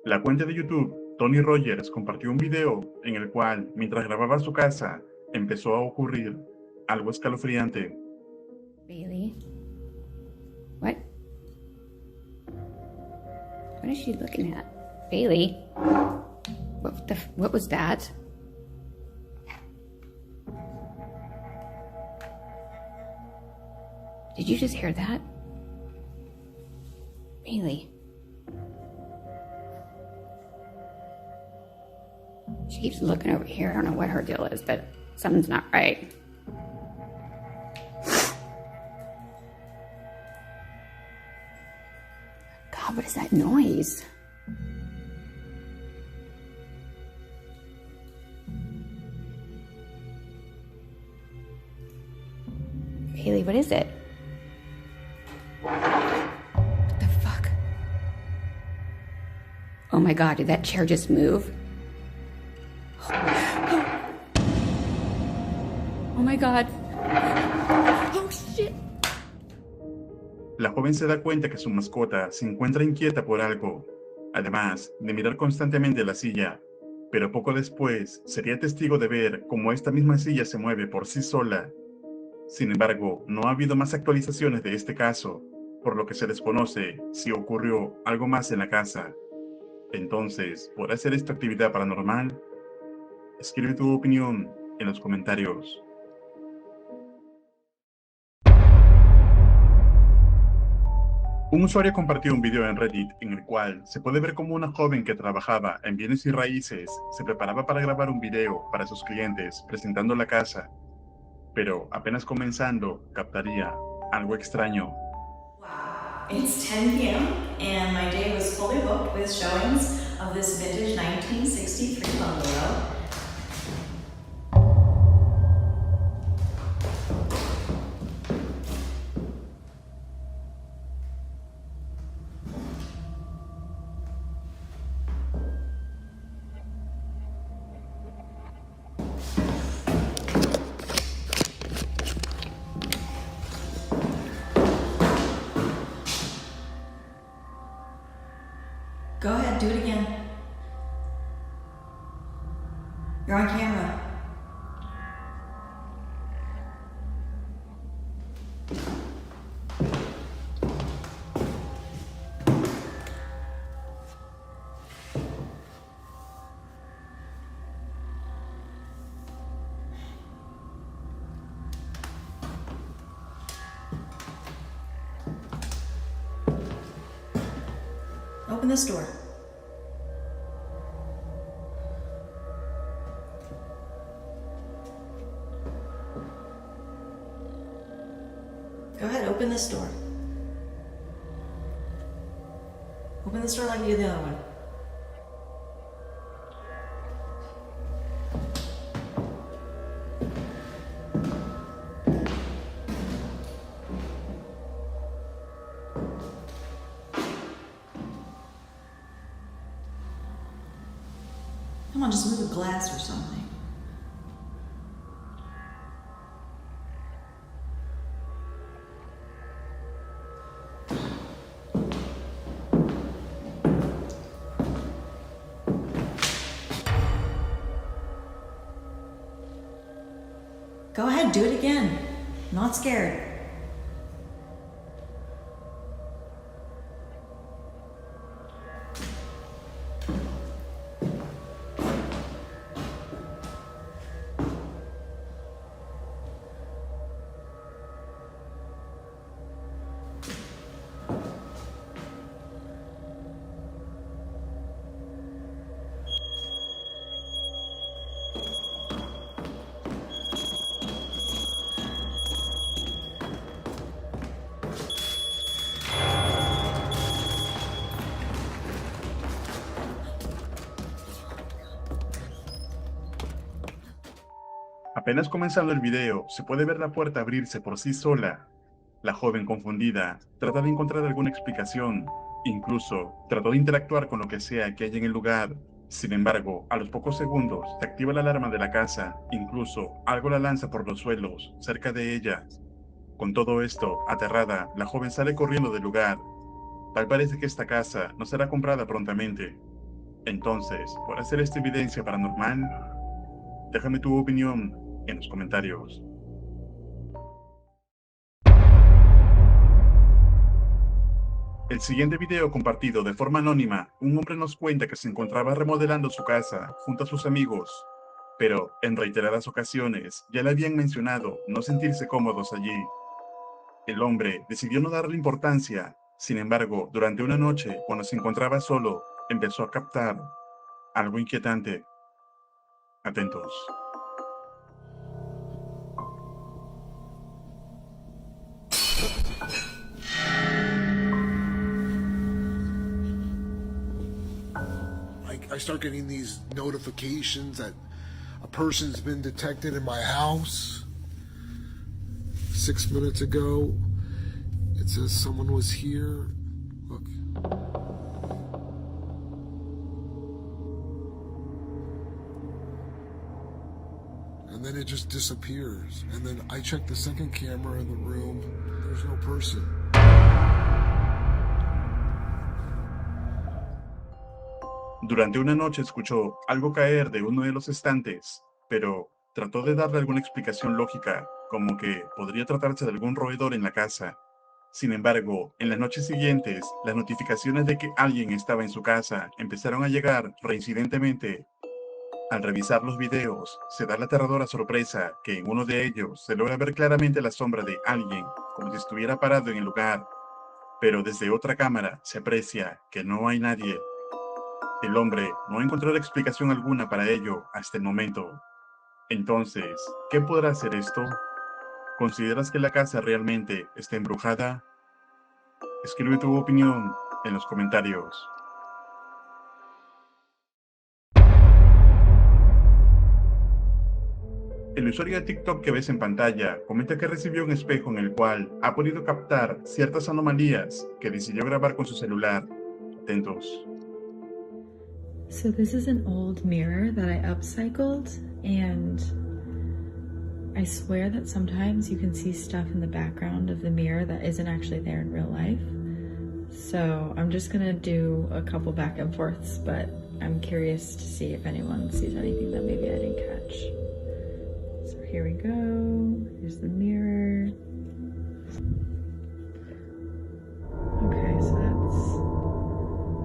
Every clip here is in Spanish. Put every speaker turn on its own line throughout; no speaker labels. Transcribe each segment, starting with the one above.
La cuenta de YouTube Tony Rogers compartió un video en el cual, mientras grababa su casa, empezó a ocurrir algo escalofriante.
Bailey? What? What is she looking at? Bailey? What was that? Did you just hear that? Bailey? She keeps looking over here. I don't know what her deal is, but something's not right. God, what is that noise? Bailey, what is it? What the fuck? Oh my God, did that chair just move? Oh my God. Oh shit.
La joven se da cuenta que su mascota se encuentra inquieta por algo, además de mirar constantemente la silla, pero poco después sería testigo de ver cómo esta misma silla se mueve por sí sola. Sin embargo, no ha habido más actualizaciones de este caso, por lo que se desconoce si ocurrió algo más en la casa. Entonces, ¿podrá ser esta actividad paranormal? Escribe tu opinión en los comentarios. Un usuario compartió un video en Reddit en el cual se puede ver cómo una joven que trabajaba en bienes y raíces se preparaba para grabar un video para sus clientes presentando la casa, pero apenas comenzando captaría algo extraño.
Wow. It's 10 p.m. and my day was fully booked with showings of this vintage 1963 bungalow. Go ahead, do it again. You're on camera. Open this door. Go ahead, open this door. Open this door like you did the other one. Come on, just move the glass or something. Go ahead, do it again. I'm not scared.
Apenas comenzando el video, se puede ver la puerta abrirse por sí sola. La joven confundida trata de encontrar alguna explicación, incluso trató de interactuar con lo que sea que haya en el lugar. Sin embargo, a los pocos segundos se activa la alarma de la casa, incluso algo la lanza por los suelos, cerca de ella. Con todo esto, aterrada, la joven sale corriendo del lugar. Tal parece que esta casa no será comprada prontamente. Entonces, ¿podrá ser esta evidencia paranormal? Déjame tu opinión en los comentarios. El siguiente video compartido de forma anónima, un hombre nos cuenta que se encontraba remodelando su casa junto a sus amigos, pero en reiteradas ocasiones ya le habían mencionado no sentirse cómodos allí. El hombre decidió no darle importancia, sin embargo, durante una noche, cuando se encontraba solo, empezó a captar algo inquietante. Atentos.
I start getting these notifications that a person's been detected in my house. 6 minutes ago, it says someone was here. Look. And then it just disappears. And then I check the second camera in the room. There's no person.
Durante una noche escuchó algo caer de uno de los estantes, pero trató de darle alguna explicación lógica, como que podría tratarse de algún roedor en la casa. Sin embargo, en las noches siguientes, las notificaciones de que alguien estaba en su casa empezaron a llegar reincidentemente. Al revisar los videos, se da la aterradora sorpresa que en uno de ellos se logra ver claramente la sombra de alguien, como si estuviera parado en el lugar, pero desde otra cámara se aprecia que no hay nadie. El hombre no encontró explicación alguna para ello hasta el momento. Entonces, ¿qué podrá hacer esto? ¿Consideras que la casa realmente está embrujada? Escribe tu opinión en los comentarios. El usuario de TikTok que ves en pantalla comenta que recibió un espejo en el cual ha podido captar ciertas anomalías que decidió grabar con su celular. Atentos.
So this is an old mirror that I upcycled, and I swear that sometimes you can see stuff in the background of the mirror that isn't actually there in real life. So I'm just gonna do a couple back and forths, but I'm curious to see if anyone sees anything that maybe I didn't catch. So here we go. Here's the mirror. Okay, so that's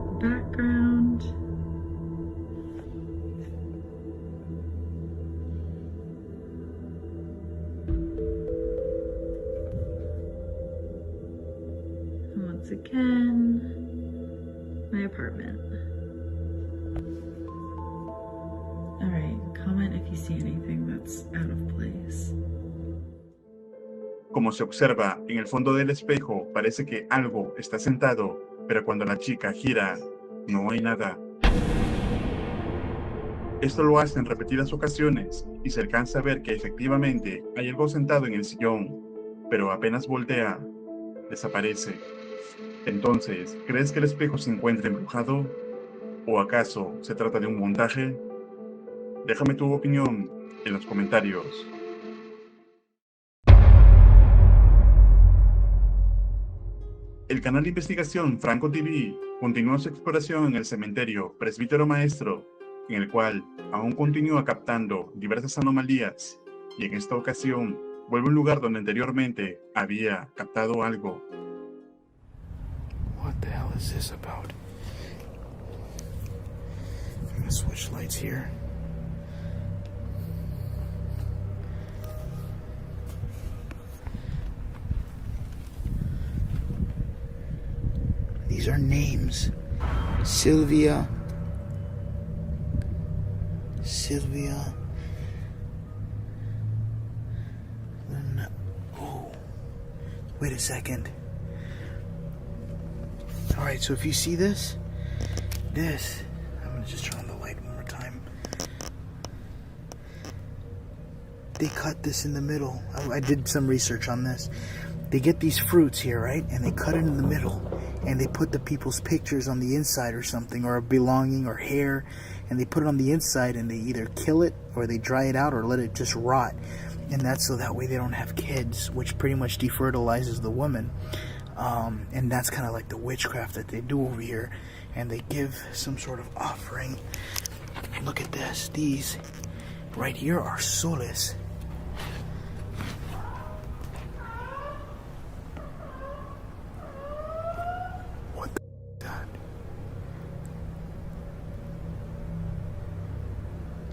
the background. Once again, my apartment. All right, comment if you see anything that's out of place.
Como se observa en el fondo del espejo, parece que algo está sentado, pero cuando la chica gira, no hay nada. Esto lo hace en repetidas ocasiones y se alcanza a ver que efectivamente hay algo sentado en el sillón, pero apenas voltea, desaparece. Entonces, ¿crees que el espejo se encuentra embrujado? ¿O acaso se trata de un montaje? Déjame tu opinión en los comentarios. El canal de investigación Franco TV continúa su exploración en el cementerio Presbítero Maestro, en el cual aún continúa captando diversas anomalías, y en esta ocasión vuelve a un lugar donde anteriormente había captado algo.
What the hell is this about? I'm gonna switch lights here. These are names. Sylvia. Oh, wait a second. Alright, so if you see this, I'm gonna just turn on the light one more time. They cut this in the middle. I did some research on this. They get these fruits here, right? And they cut it in the middle. And they put the people's pictures on the inside or something, or a belonging or hair. And they put it on the inside and they either kill it or they dry it out or let it just rot. And that's so that way they don't have kids, which pretty much defertilizes the woman. And that's kind of like the witchcraft that they do over here and they give some sort of offering. Look at this. These right here are soles. What the that?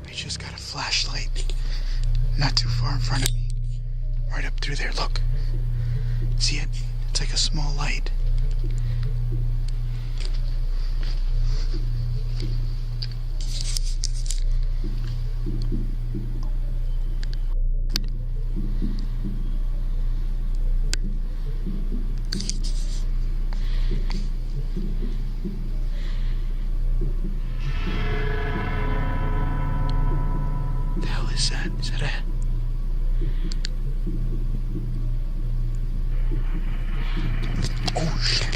I just got a flashlight not too far in front of me. Right up through there, look. See it? It's like a small light. The hell is that? Is that a... Oh shit.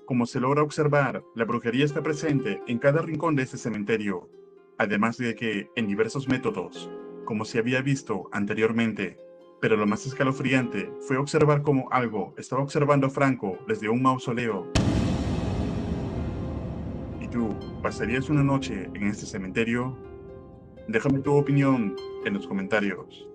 Como se logra observar, la brujería está presente en cada rincón de este cementerio, además de que en diversos métodos, como se había visto anteriormente. Pero lo más escalofriante fue observar cómo algo estaba observando a Franco desde un mausoleo. ¿Y tú, pasarías una noche en este cementerio? Déjame tu opinión en los comentarios.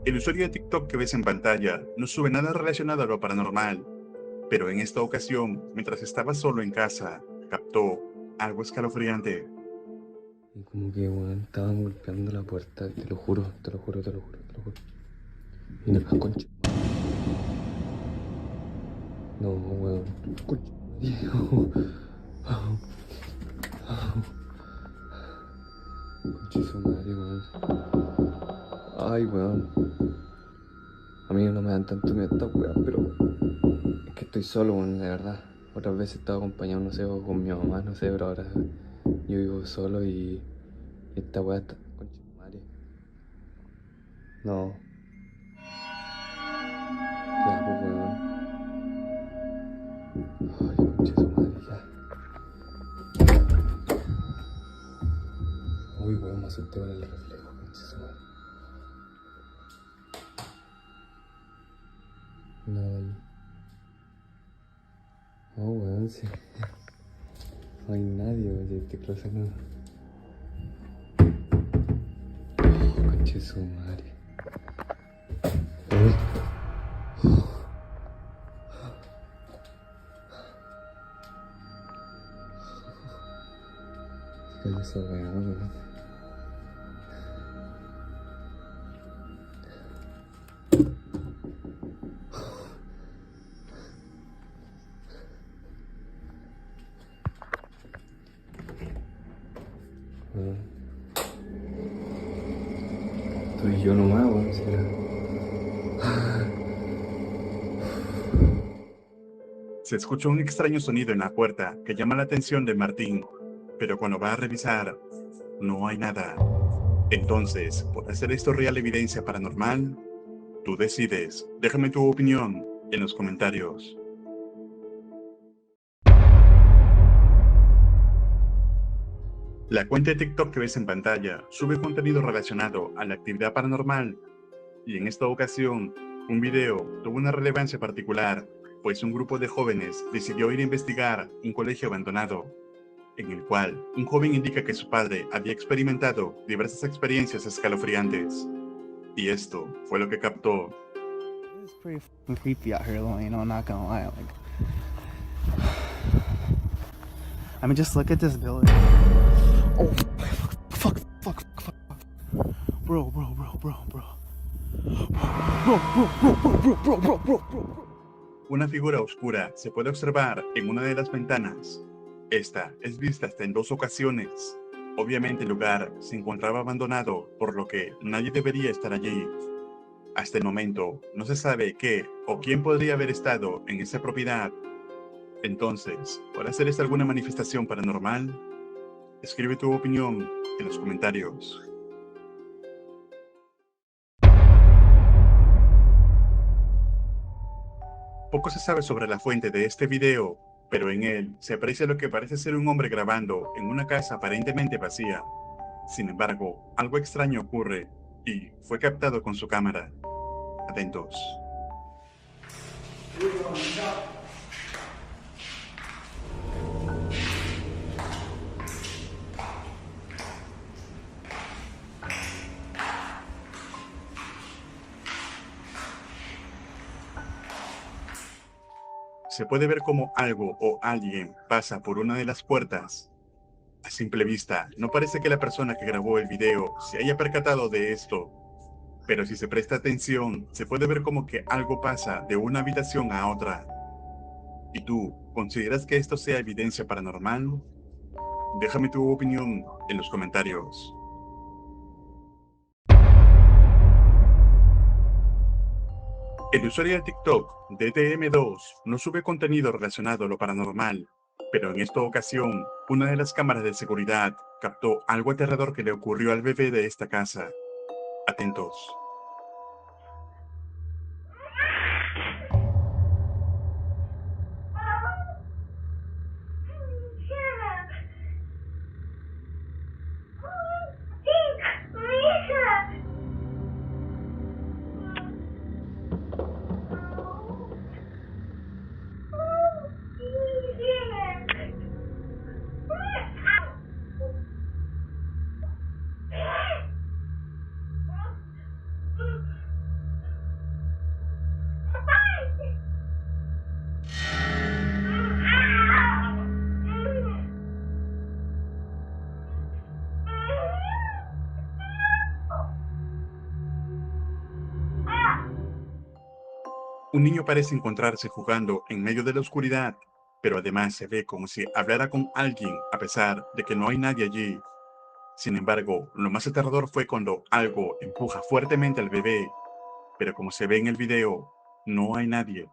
El usuario de TikTok que ves en pantalla no sube nada relacionado a lo paranormal, pero en esta ocasión, mientras estaba solo en casa, captó algo escalofriante.
Y como que, weón, estaban golpeando la puerta, te lo juro, te lo juro, te lo juro, te lo juro. Y no, concha. No, weón, concha. Concha su madre, weón. Ay, weón. A mí no me dan tanto miedo estas weón, pero es que estoy solo, weón, de verdad. Otras veces estaba acompañado, no sé, o con mi mamá, no sé, pero ahora yo vivo solo y esta weá está... Concha su madre. No. Ya, pues, weón. Ay, concha su madre, ya. Uy, weón, me asusté con el reflejo, concha su madre. Nada ahí. Oh, weón, sí. No hay nadie, weón, este closet no. Oh, concha su madre. Se cayó esa weá, weón. Estoy yo nomás, weón, será.
Se escuchó un extraño sonido en la puerta que llama la atención de Martín, pero cuando va a revisar, no hay nada. Entonces, ¿por hacer esto real evidencia paranormal? Tú decides. Déjame tu opinión en los comentarios. La cuenta de TikTok que ves en pantalla sube contenido relacionado a la actividad paranormal, y en esta ocasión, un video tuvo una relevancia particular, pues un grupo de jóvenes decidió ir a investigar un colegio abandonado, en el cual un joven indica que su padre había experimentado diversas experiencias escalofriantes, y esto fue lo que captó.
It's pretty fucking creepy out here, though, you know, I'm not gonna lie. Like, I mean, just look at this building. Oh, fuck. Bro.
Una figura oscura se puede observar en una de las ventanas. Esta es vista hasta en 2 ocasiones. Obviamente el lugar se encontraba abandonado, por lo que nadie debería estar allí. Hasta el momento no se sabe qué o quién podría haber estado en esa propiedad. Entonces, ¿por hacer esta alguna manifestación paranormal? Escribe tu opinión en los comentarios. Poco se sabe sobre la fuente de este video, pero en él se aprecia lo que parece ser un hombre grabando en una casa aparentemente vacía. Sin embargo, algo extraño ocurre y fue captado con su cámara. Atentos. Se puede ver cómo algo o alguien pasa por una de las puertas. A simple vista, no parece que la persona que grabó el video se haya percatado de esto, pero si se presta atención, se puede ver como que algo pasa de una habitación a otra. ¿Y tú, consideras que esto sea evidencia paranormal? Déjame tu opinión en los comentarios. El usuario de TikTok, DTM2, no sube contenido relacionado a lo paranormal, pero en esta ocasión, una de las cámaras de seguridad captó algo aterrador que le ocurrió al bebé de esta casa. Atentos. Un niño parece encontrarse jugando en medio de la oscuridad, pero además se ve como si hablara con alguien a pesar de que no hay nadie allí. Sin embargo, lo más aterrador fue cuando algo empuja fuertemente al bebé, pero como se ve en el video, no hay nadie.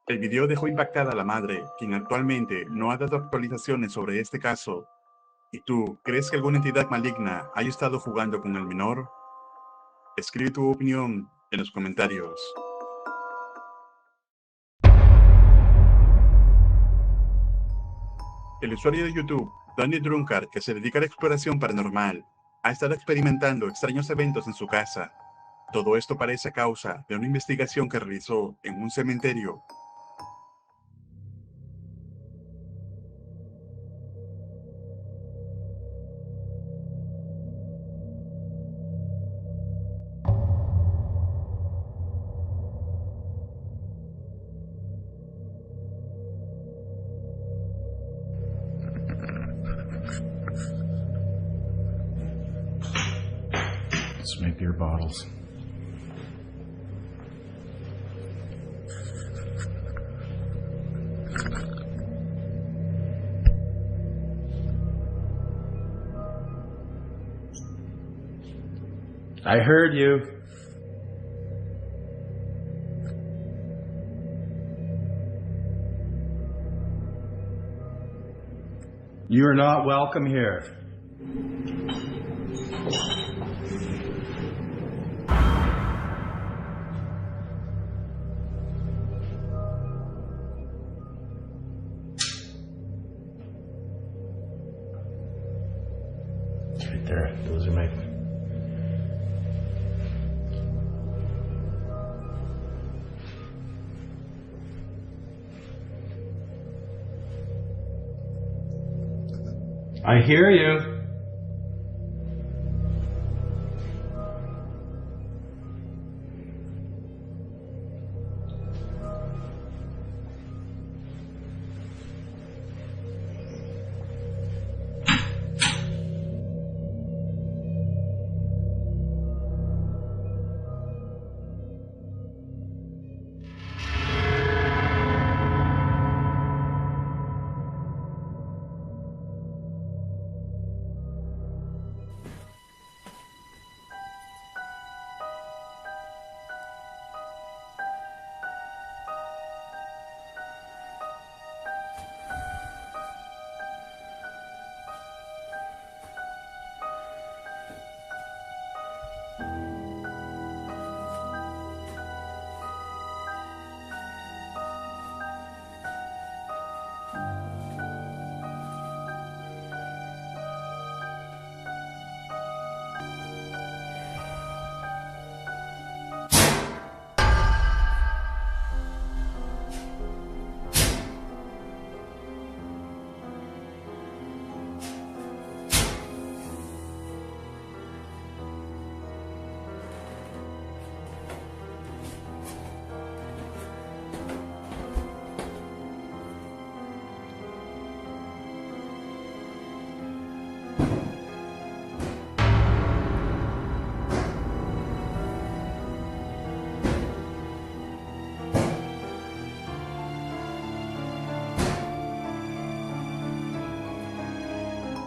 El video dejó impactada a la madre, quien actualmente no ha dado actualizaciones sobre este caso. ¿Y tú, crees que alguna entidad maligna haya estado jugando con el menor? Escribe tu opinión en los comentarios. El usuario de YouTube, Donnie Drunkard, que se dedica a la exploración paranormal, ha estado experimentando extraños eventos en su casa. Todo esto parece a causa de una investigación que realizó en un cementerio.
Let's make beer bottles. I heard you. You are not welcome here. Right there. Those are my... I hear you.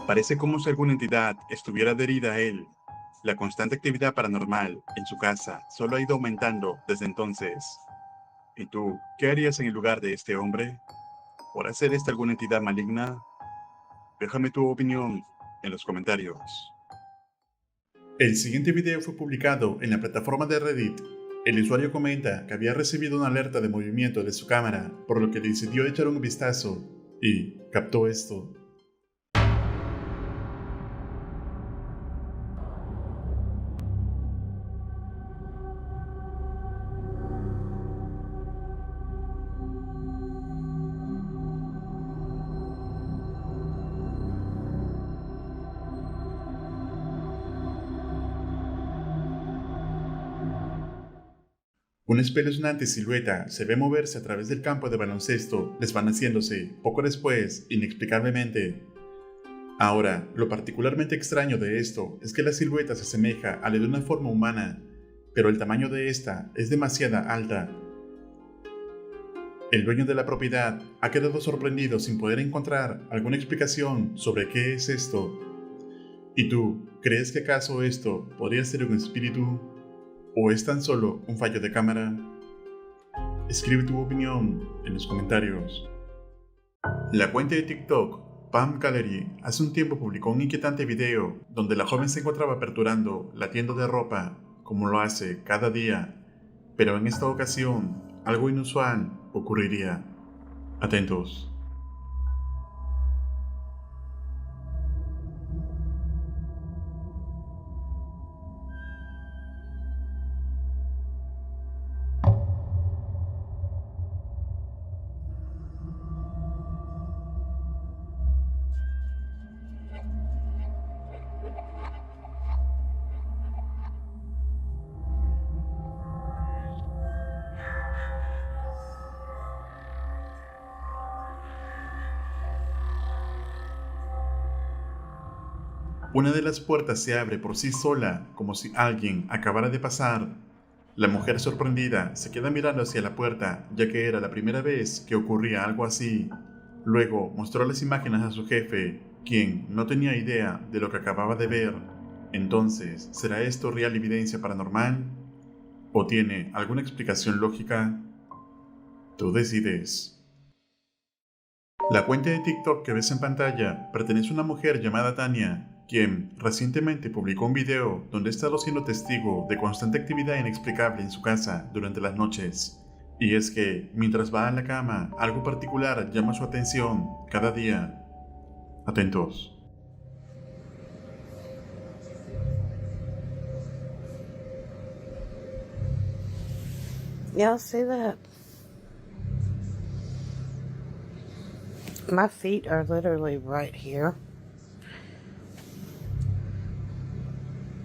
Parece como si alguna entidad estuviera adherida a él. La constante actividad paranormal en su casa solo ha ido aumentando desde entonces. ¿Y tú, qué harías en el lugar de este hombre? ¿Podrá ser esta alguna entidad maligna? Déjame tu opinión en los comentarios. El siguiente video fue publicado en la plataforma de Reddit. El usuario comenta que había recibido una alerta de movimiento de su cámara, por lo que decidió echar un vistazo y captó esto. Una espeluznante silueta se ve moverse a través del campo de baloncesto, desvaneciéndose, poco después, inexplicablemente. Ahora, lo particularmente extraño de esto es que la silueta se asemeja a la de una forma humana, pero el tamaño de esta es demasiado alta. El dueño de la propiedad ha quedado sorprendido sin poder encontrar alguna explicación sobre qué es esto. ¿Y tú, crees que acaso esto podría ser un espíritu? ¿O es tan solo un fallo de cámara? Escribe tu opinión en los comentarios. La cuenta de TikTok, Pam Gallery, hace un tiempo publicó un inquietante video donde la joven se encontraba aperturando la tienda de ropa, como lo hace cada día, pero en esta ocasión, algo inusual ocurriría. Atentos. Una de las puertas se abre por sí sola, como si alguien acabara de pasar. La mujer sorprendida se queda mirando hacia la puerta, ya que era la primera vez que ocurría algo así. Luego mostró las imágenes a su jefe, quien no tenía idea de lo que acababa de ver. Entonces, ¿será esto real evidencia paranormal? ¿O tiene alguna explicación lógica? Tú decides. La cuenta de TikTok que ves en pantalla pertenece a una mujer llamada Tania, quien recientemente publicó un video donde ha estado siendo testigo de constante actividad inexplicable en su casa durante las noches. Y es que, mientras va a la cama, algo particular llama su atención cada día. Atentos.
Y'all see that? My feet are literally right here.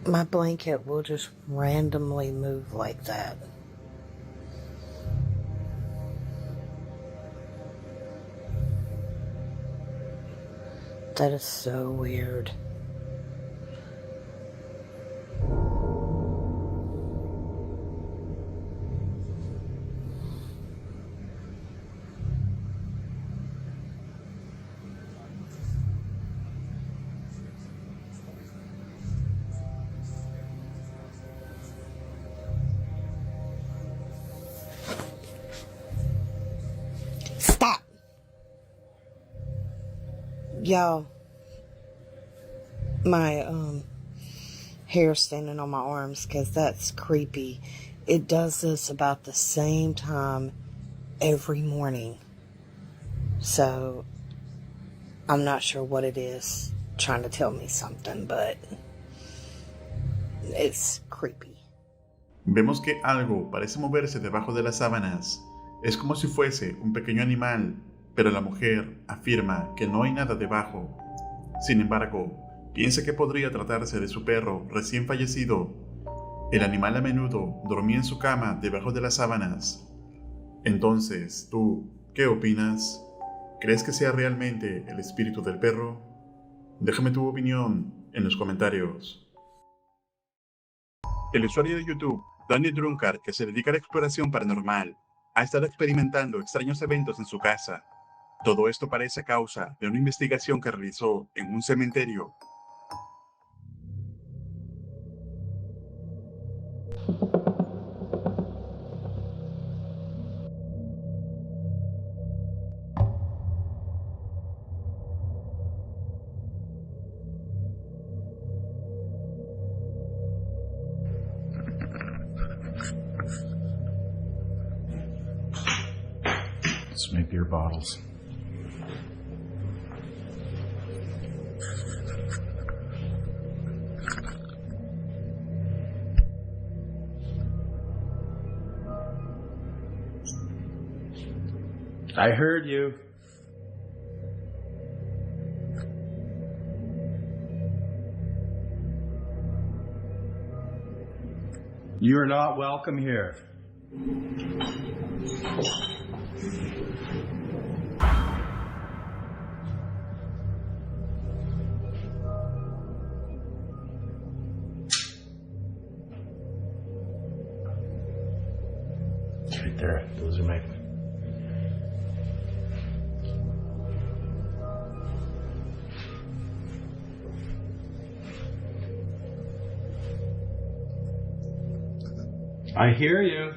My blanket will just randomly move like that. That is so weird. Stop! Y'all, my hair standing on my arms because that's creepy. It does this about the same time every morning. So I'm not sure what it is trying to tell me something, but it's creepy.
Vemos que algo parece moverse debajo de las sábanas. Es como si fuese un pequeño animal, pero la mujer afirma que no hay nada debajo. Sin embargo, piensa que podría tratarse de su perro recién fallecido. El animal a menudo dormía en su cama debajo de las sábanas. Entonces, ¿tú qué opinas? ¿Crees que sea realmente el espíritu del perro? Déjame tu opinión en los comentarios. El usuario de YouTube, Danny Drunkard, que se dedica a la exploración paranormal, ha estado experimentando extraños eventos en su casa. Todo esto parece a causa de una investigación que realizó en un cementerio.
Let's make beer bottles. I heard you. You are not welcome here. Right there. Those are my... I hear you.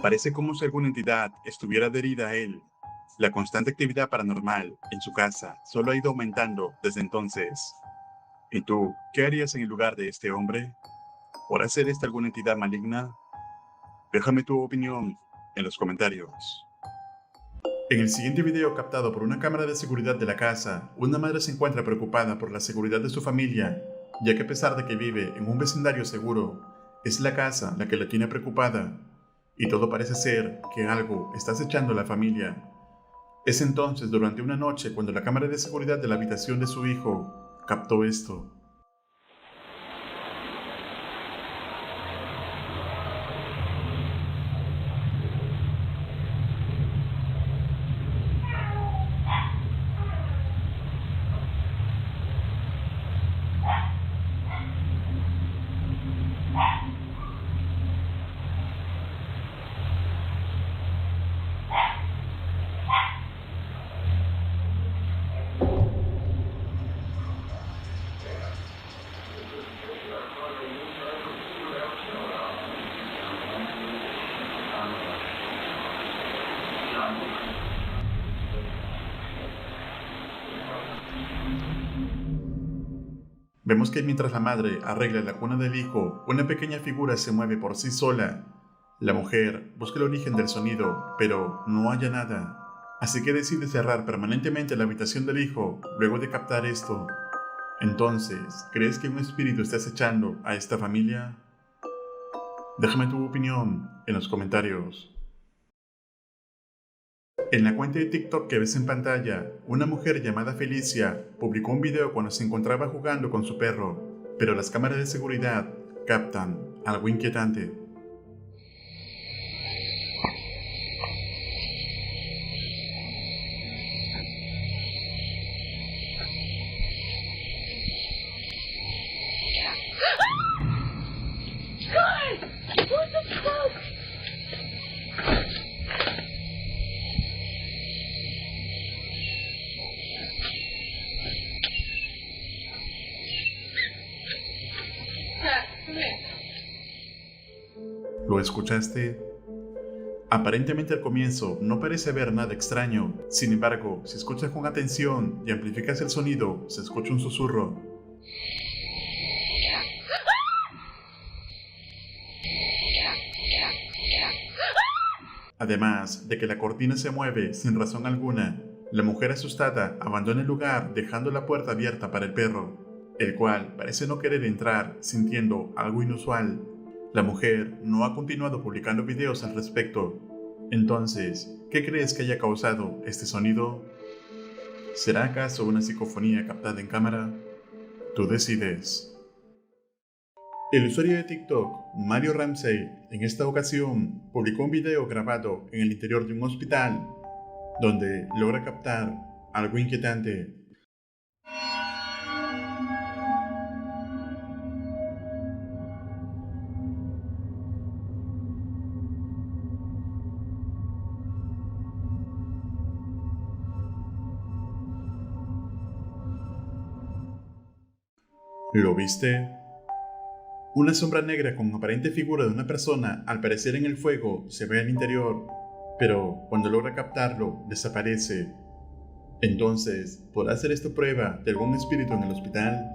Parece como si alguna entidad estuviera adherida a él. La constante actividad paranormal en su casa solo ha ido aumentando desde entonces. ¿Y tú, qué harías en el lugar de este hombre? ¿Podrá ser esta alguna entidad maligna? Déjame tu opinión en los comentarios. En el siguiente video captado por una cámara de seguridad de la casa, una madre se encuentra preocupada por la seguridad de su familia, ya que a pesar de que vive en un vecindario seguro, es la casa la que la tiene preocupada. Y todo parece ser que algo está acechando a la familia. Es entonces durante una noche cuando la cámara de seguridad de la habitación de su hijo captó esto. Vemos que mientras la madre arregla la cuna del hijo, una pequeña figura se mueve por sí sola. La mujer busca el origen del sonido, pero no halla nada. Así que decide cerrar permanentemente la habitación del hijo luego de captar esto. Entonces, ¿crees que un espíritu está acechando a esta familia? Déjame tu opinión en los comentarios. En la cuenta de TikTok que ves en pantalla, una mujer llamada Felicia publicó un video cuando se encontraba jugando con su perro, pero las cámaras de seguridad captan algo inquietante.
God! What the fuck?
¿Lo escuchaste? Aparentemente al comienzo no parece haber nada extraño, sin embargo, si escuchas con atención y amplificas el sonido, se escucha un susurro. Además de que la cortina se mueve sin razón alguna, la mujer asustada abandona el lugar dejando la puerta abierta para el perro, el cual parece no querer entrar sintiendo algo inusual. La mujer no ha continuado publicando videos al respecto. Entonces, ¿qué crees que haya causado este sonido? ¿Será acaso una psicofonía captada en cámara? Tú decides. El usuario de TikTok, Mario Ramsey, en esta ocasión publicó un video grabado en el interior de un hospital, donde logra captar algo inquietante. ¿Lo viste? Una sombra negra con aparente figura de una persona, al parecer en el fuego, se ve al interior, pero cuando logra captarlo, desaparece. Entonces, ¿podrá ser esto prueba de algún espíritu en el hospital?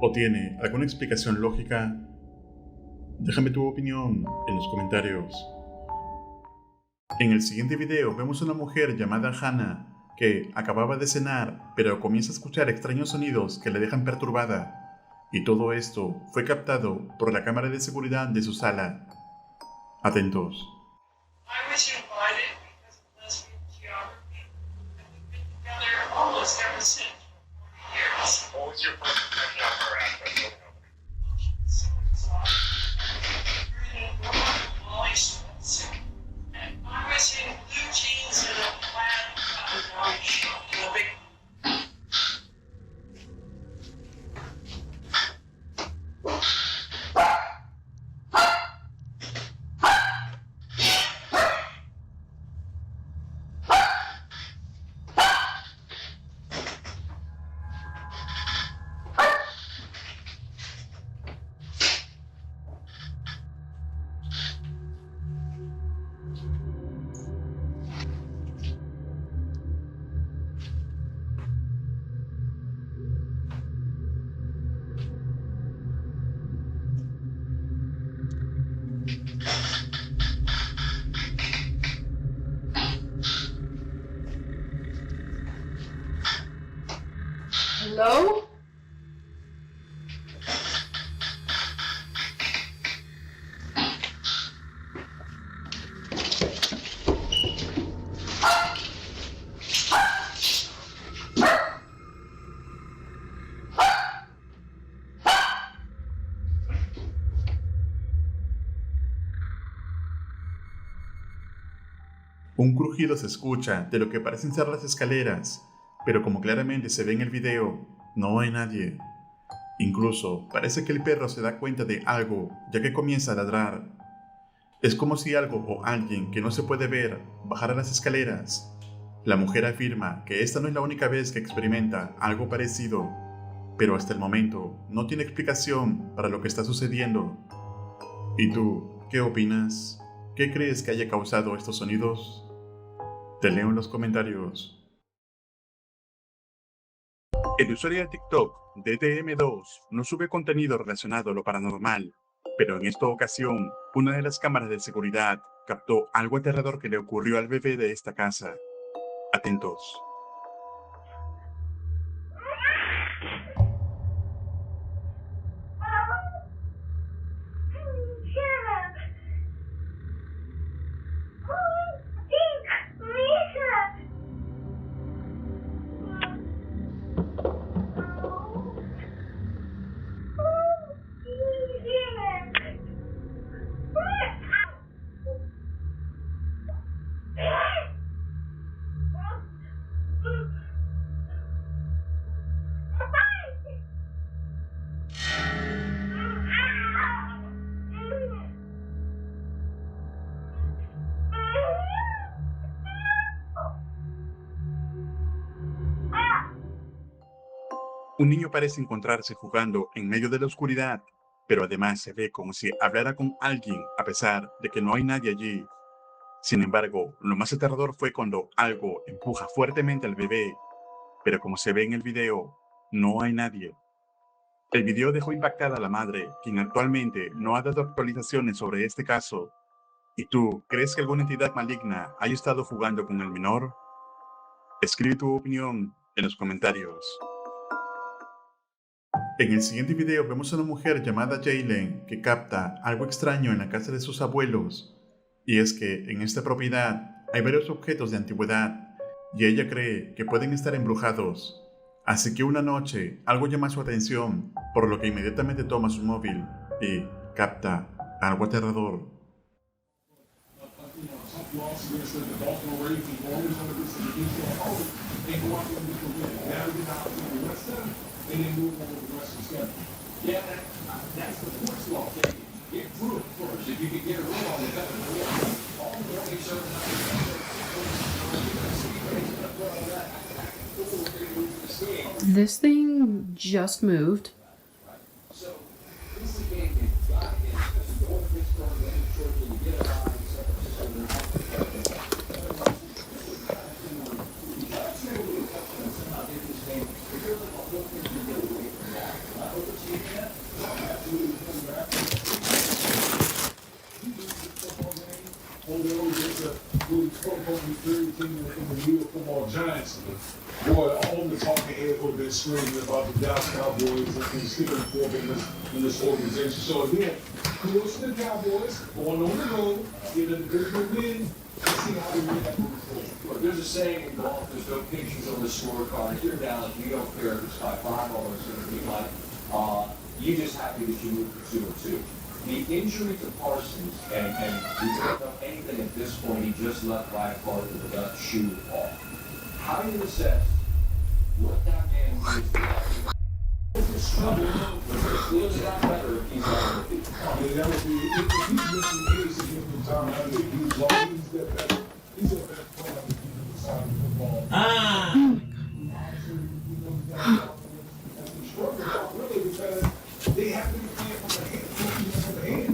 ¿O tiene alguna explicación lógica? Déjame tu opinión en los comentarios. En el siguiente video vemos a una mujer llamada Hannah, que acababa de cenar, pero comienza a escuchar extraños sonidos que le dejan perturbada. Y todo esto fue captado por la cámara de seguridad de su sala. Atentos.
I was invited because of lesbian geography, and we've been together almost ever since for 40 years.
What was your first impression of her after I
So exotic. We're in a Molly swimsuit, and I was in blue jeans and a plaid button-down shirt and a big.
Hello?
Un crujido se escucha de lo que parecen ser las escaleras, pero como claramente se ve en el video, no hay nadie. Incluso parece que el perro se da cuenta de algo, ya que comienza a ladrar. Es como si algo o alguien que no se puede ver bajara las escaleras. La mujer afirma que esta no es la única vez que experimenta algo parecido, pero hasta el momento no tiene explicación para lo que está sucediendo. ¿Y tú, qué opinas? ¿Qué crees que haya causado estos sonidos? Te leo en los comentarios. El usuario de TikTok, DTM2, no sube contenido relacionado a lo paranormal, pero en esta ocasión, una de las cámaras de seguridad captó algo aterrador que le ocurrió al bebé de esta casa. Atentos. Un niño parece encontrarse jugando en medio de la oscuridad, pero además se ve como si hablara con alguien a pesar de que no hay nadie allí. Sin embargo, lo más aterrador fue cuando algo empuja fuertemente al bebé, pero como se ve en el video, no hay nadie. El video dejó impactada a la madre, quien actualmente no ha dado actualizaciones sobre este caso. ¿Y tú, crees que alguna entidad maligna haya estado jugando con el menor? Escribe tu opinión en los comentarios. En el siguiente video vemos a una mujer llamada Jaylen que capta algo extraño en la casa de sus abuelos. Y es que en esta propiedad hay varios objetos de antigüedad y ella cree que pueden estar embrujados. Así que una noche algo llama su atención, por lo que inmediatamente toma su móvil y capta algo aterrador.
This thing just moved.
Boy, all the talking heads would have been screaming about the Dallas Cowboys and sticking forth in this organization. So again, kudos to the Cowboys going on the road, getting a good win. Let's see how they react moving forward.
Look, there's a saying in golf, there's no pictures on the scorecard. If you're Dallas, you don't care if it's by 5 or it's going to be like, you're just happy that you moved to 2-2. The injury to Parsons, and we don't know anything at this point, he just left Ryan Clark with the left shoe off. How do you assess what that man is? Feels a lot better if he's on the field.
I mean, that would be, if he's missing any significant time, I think he's long, he's a better player than he was on the football. Really, because they have to be playing from the hand.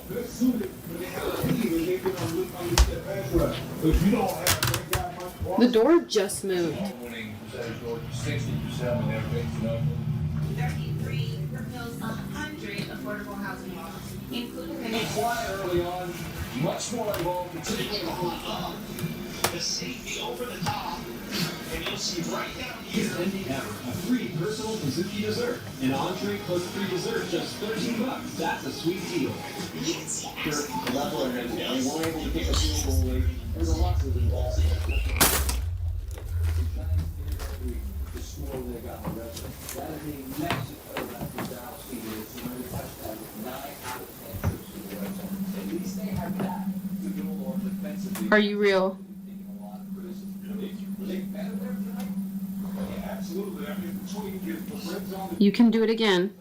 They're suited when they have a lead and they get on the pass rush. But if you don't have a great guy, Mike
The door just moved.
Winning percentage goal, 60% when everything's open.
33 propels 100 affordable housing laws, including the
Quiet early on, much more involved, particularly
The safety over the top, and you'll see right down here.
Ever, a free personal Kazuki dessert. An entree plus free dessert, just $13. That's a sweet deal.
level and they weren't able to kick a field goal late. There's a lot of involved. The score they got the rest. That is a Mexico after Dallas beat it. So when they touched that with 9 out of 10 trips to the red zone. At least they have that to go on defensively.
Are you real?
Absolutely. I mean, between the red zone
You can do it again.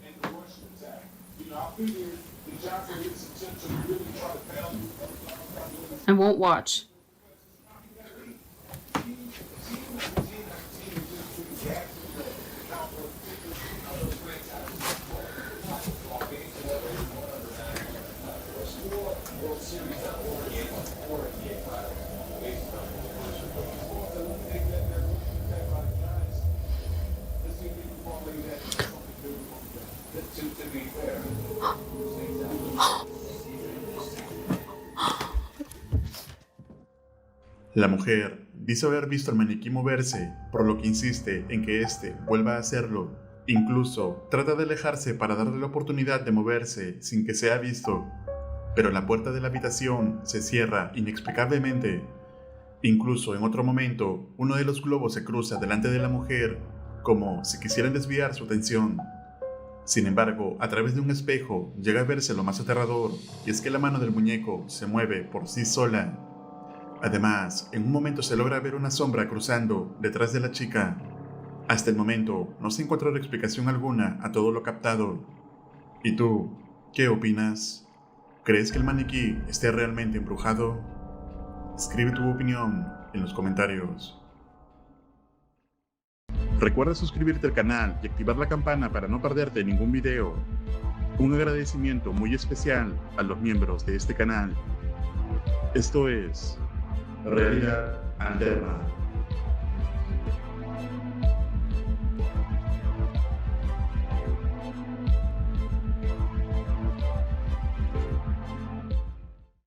and the rush attack. You know, I figured the Giants would get some tips and really try to pound you.
I won't watch.
To be fair.
La mujer dice haber visto al maniquí moverse, por lo que insiste en que éste vuelva a hacerlo. Incluso trata de alejarse para darle la oportunidad de moverse sin que sea visto, pero la puerta de la habitación se cierra inexplicablemente. Incluso en otro momento, uno de los globos se cruza delante de la mujer, como si quisieran desviar su atención. Sin embargo, a través de un espejo llega a verse lo más aterrador, y es que la mano del muñeco se mueve por sí sola. Además, en un momento se logra ver una sombra cruzando detrás de la chica. Hasta el momento, no se encontró explicación alguna a todo lo captado. ¿Y tú, qué opinas? ¿Crees que el maniquí esté realmente embrujado? Escribe tu opinión en los comentarios. Recuerda suscribirte al canal y activar la campana para no perderte ningún video. Un agradecimiento muy especial a los miembros de este canal. Esto es Realidad Alterna.